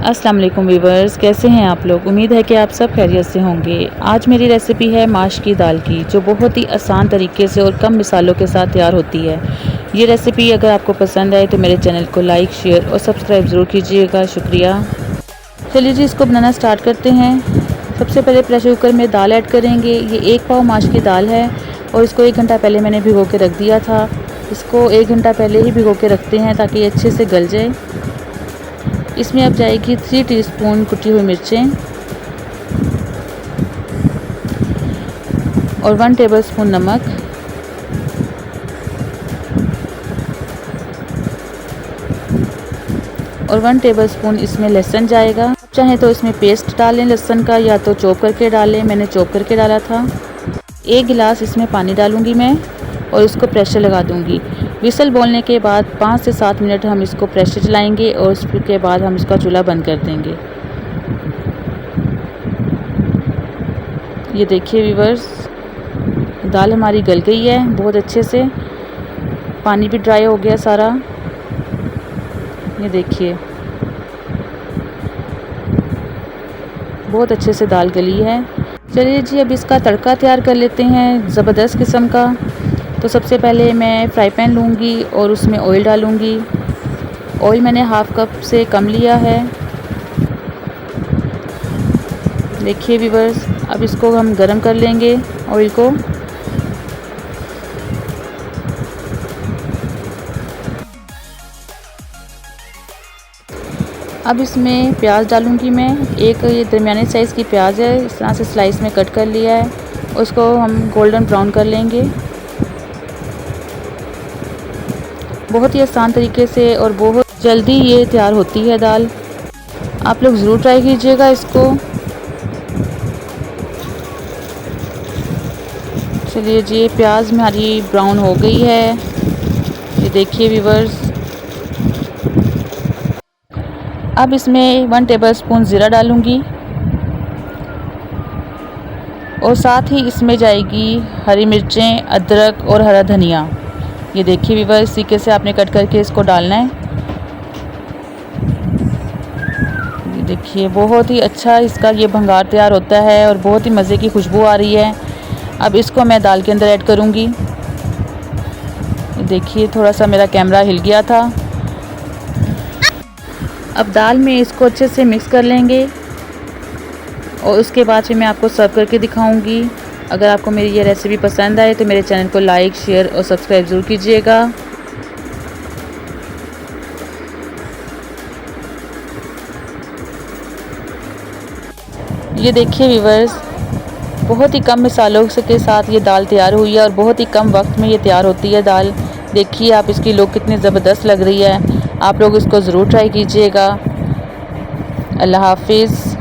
अस्सलाम वालेकुम वीवर्स, कैसे हैं आप लोग। उम्मीद है कि आप सब खैरियत से होंगे। आज मेरी रेसिपी है माश की दाल की, जो बहुत ही आसान तरीके से और कम मिसालों के साथ तैयार होती है। ये रेसिपी अगर आपको पसंद आए तो मेरे चैनल को लाइक, शेयर और सब्सक्राइब ज़रूर कीजिएगा। शुक्रिया। चलिए जी, इसको बनाना स्टार्ट करते हैं। सबसे पहले प्रेशर कुकर में दाल ऐड करेंगे। ये 1 पाव माश की दाल है और इसको 1 घंटा पहले मैंने भिगो के रख दिया था। इसको 1 घंटा पहले ही भिगो के रखते हैं ताकि ये अच्छे से गल जाए। इसमें अब जाएगी 3 टीस्पून कुटी हुई मिर्चें और 1 टेबलस्पून नमक और 1 टेबलस्पून इसमें लहसुन जाएगा। आप चाहें तो इसमें पेस्ट डालें लहसुन का, या तो चॉप करके डालें। मैंने चॉप करके डाला था। 1 गिलास इसमें पानी डालूंगी मैं और इसको प्रेशर लगा दूंगी। विसल बोलने के बाद 5 से 7 मिनट हम इसको प्रेशर चलाएंगे और उसके बाद हम इसका चूल्हा बंद कर देंगे। ये देखिए व्यूअर्स, दाल हमारी गल गई है बहुत अच्छे से। पानी भी ड्राई हो गया सारा। ये देखिए बहुत अच्छे से दाल गली है। चलिए जी, अब इसका तड़का तैयार कर लेते हैं ज़बरदस्त किस्म का। तो सबसे पहले मैं फ्राई पैन लूँगी और उसमें ऑयल डालूँगी। ऑयल मैंने हाफ़ कप से कम लिया है। देखिए व्यूअर्स, अब इसको हम गरम कर लेंगे ऑयल को। अब इसमें प्याज डालूँगी मैं। एक ये दरमियाने साइज़ की प्याज है, इस तरह से स्लाइस में कट कर लिया है। उसको हम गोल्डन ब्राउन कर लेंगे। बहुत ही आसान तरीके से और बहुत जल्दी ये तैयार होती है दाल। आप लोग ज़रूर ट्राई कीजिएगा इसको। चलिए जी, प्याज हमारी ब्राउन हो गई है। ये देखिए व्यूअर्स, अब इसमें 1 टेबलस्पून ज़ीरा डालूँगी और साथ ही इसमें जाएगी हरी मिर्चें, अदरक और हरा धनिया। ये देखिए व्यूअर्स, इस तरीके से आपने कट करके इसको डालना है। ये देखिए बहुत ही अच्छा इसका ये भंगार तैयार होता है और बहुत ही मज़े की खुशबू आ रही है। अब इसको मैं दाल के अंदर ऐड करूँगी। ये देखिए थोड़ा सा मेरा कैमरा हिल गया था। अब दाल में इसको अच्छे से मिक्स कर लेंगे और उसके बाद फिर मैं आपको सर्व करके दिखाऊंगी। अगर आपको मेरी ये रेसिपी पसंद आए तो मेरे चैनल को लाइक, शेयर और सब्सक्राइब ज़रूर कीजिएगा। ये देखिए व्यूअर्स, बहुत ही कम मिसालों के साथ ये दाल तैयार हुई है और बहुत ही कम वक्त में ये तैयार होती है दाल। देखिए आप इसकी लुक कितनी ज़बरदस्त लग रही है। आप लोग इसको ज़रूर ट्राई कीजिएगा। अल्लाह हाफिज़।